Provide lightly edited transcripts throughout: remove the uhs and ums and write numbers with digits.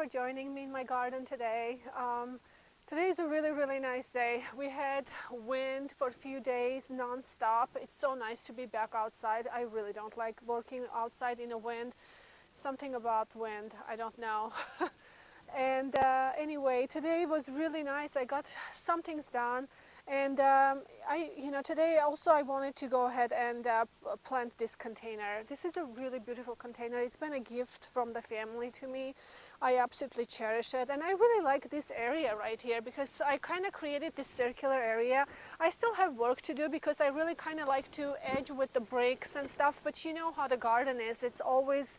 joining me in my garden today. Today is a really nice day. We had wind for a few days non-stop. It's so nice to be back outside. I really don't like working outside in the wind. Something about wind, I don't know. And anyway, today was really nice. I got some things done. And today also I wanted to go ahead and plant this container. This is a really beautiful container. It's been a gift from the family to me. I absolutely cherish it, and I really like this area right here because I kind of created this circular area. I still have work to do because I really kind of like to edge with the bricks and stuff, but you know how the garden is. It's always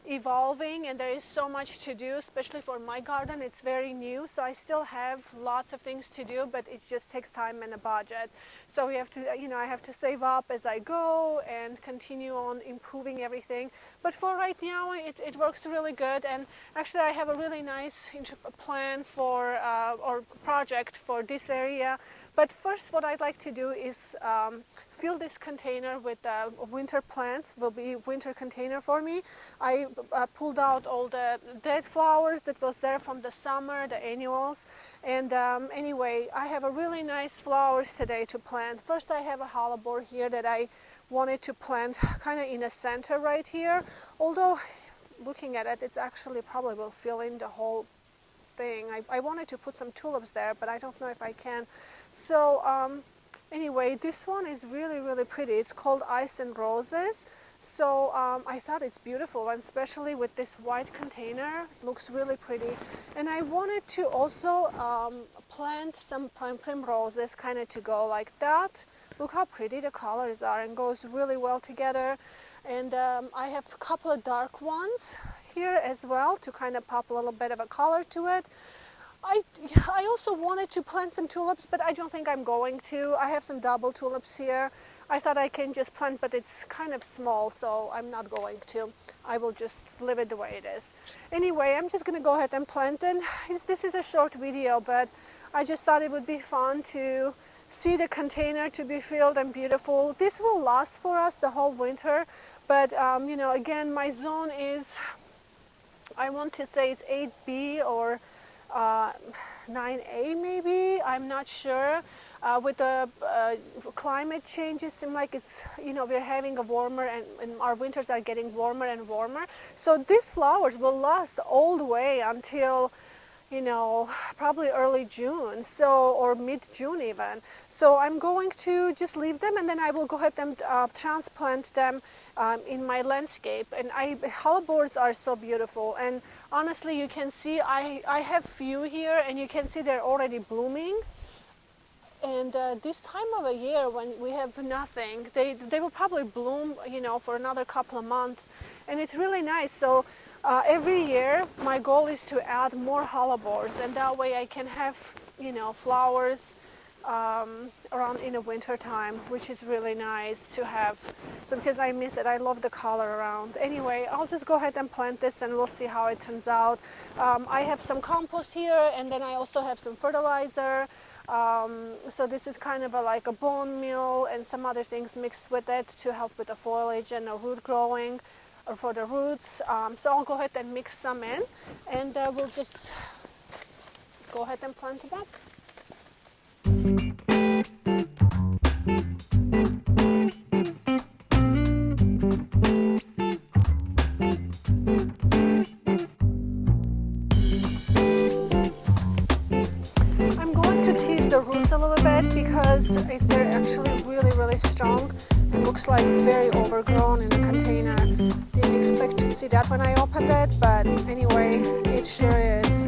evolving and there is so much to do, especially for my garden. It's very new, so I still have lots of things to do, but it just takes time and a budget. So we have to, I have to save up as I go and continue on improving everything. But for right now, it works really good. And actually I have a really nice plan for or project for this area. But first, what I'd like to do is fill this container with winter plants. Will be winter container for me. I pulled out all the dead flowers that was there from the summer, the annuals. And anyway, I have a really nice flowers today to plant. First, I have a hellebore here that I wanted to plant kind of in the center right here. Although, looking at it, it's actually probably will fill in the whole thing. I wanted to put some tulips there, but I don't know if I can. So anyway, this one is really pretty. It's called Ice and Roses. So I thought it's beautiful, and especially with this white container, it looks really pretty. And I wanted to also plant some primroses kind of to go like that. Look how pretty the colors are and goes really well together. And I have a couple of dark ones here as well to kind of pop a little bit of a color to it. I also wanted to plant some tulips, but I don't think I'm going to. I have some double tulips here. I thought I can just plant, but it's kind of small, so I'm not going to. I will just leave it the way it is. Anyway, I'm just going to go ahead and plant it. This is a short video, but I just thought it would be fun to see the container to be filled and beautiful. This will last for us the whole winter, but again, my zone is, I want to say it's 8B or 9A maybe, I'm not sure. With the climate change, it seems like it's, we're having a warmer and our winters are getting warmer and warmer. So these flowers will last all the way until, probably early June, or mid-June even. So I'm going to just leave them, and then I will go ahead and transplant them in my landscape. And hellebores are so beautiful, and honestly, you can see I have few here, and you can see they're already blooming. And this time of a year when we have nothing, they will probably bloom, for another couple of months, and it's really nice. So every year my goal is to add more hellebores, and that way I can have, flowers around in the winter time, which is really nice to have. So because I miss it, I love the color around. Anyway, I'll just go ahead and plant this, and we'll see how it turns out. I have some compost here, and then I also have some fertilizer. So this is kind of like a bone meal and some other things mixed with it to help with the foliage and the root growing, or for the roots. So I'll go ahead and mix some in, and we'll just go ahead and plant it up. I'm going to tease the roots a little bit because they're actually really strong. It looks like very overgrown in the container. Didn't expect to see that when I opened it, but anyway, it sure is.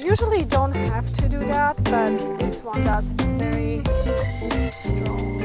Usually you don't have to do that, but this one does. It's very strong.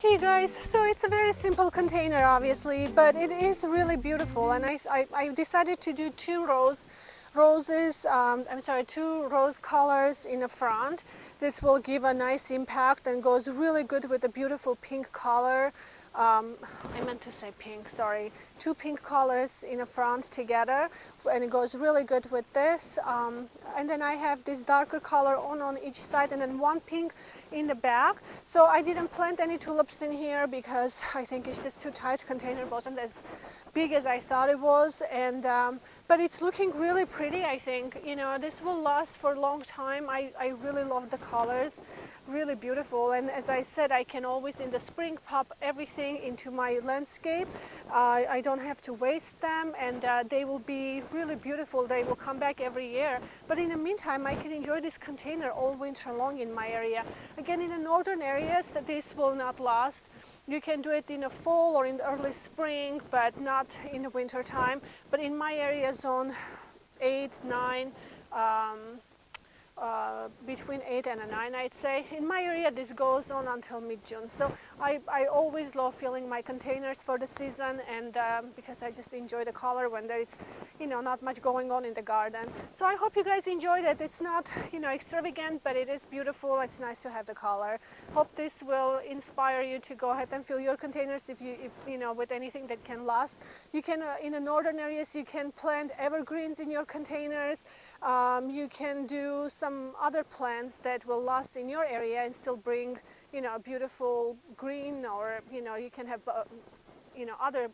Okay guys, so it's a very simple container obviously, but it is really beautiful, and I decided to do two two rose colors in the front. This will give a nice impact and goes really good with the beautiful pink color. I meant to say pink, sorry. Two pink colors in the front together, and it goes really good with this. And then I have this darker color on each side, and then one pink in the back. So I didn't plant any tulips in here because I think it's just too tight. Container wasn't as big as I thought it was, and but it's looking really pretty. I think, you know, this will last for a long time. I really love the colors, really beautiful. And as I said, I can always in the spring pop everything into my landscape. I don't have to waste them, and they will be really beautiful. They will come back every year, but in the meantime I can enjoy this container all winter long in my area. Again, in the northern areas that this will not last. You can do it in the fall or in the early spring, but not in the winter time. But in my area, zone 8, 9, between 8 and 9, I'd say. In my area, this goes on until mid-June. So I always love filling my containers for the season, and because I just enjoy the color when there is, you know, not much going on in the garden. So I hope you guys enjoyed it. It's not, you know, extravagant, but it is beautiful. It's nice to have the color. Hope this will inspire you to go ahead and fill your containers if you know, with anything that can last. You can, in the northern areas, you can plant evergreens in your containers. You can do some other plants that will last in your area and still bring, you know, beautiful green, or, you know, you can have, you know, other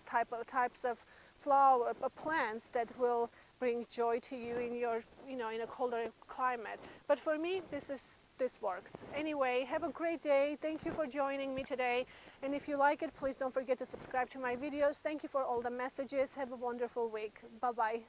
types of flower plants that will bring joy to you in your, you know, in a colder climate. But for me, this works. Anyway, have a great day. Thank you for joining me today. And if you like it, please don't forget to subscribe to my videos. Thank you for all the messages. Have a wonderful week. Bye-bye.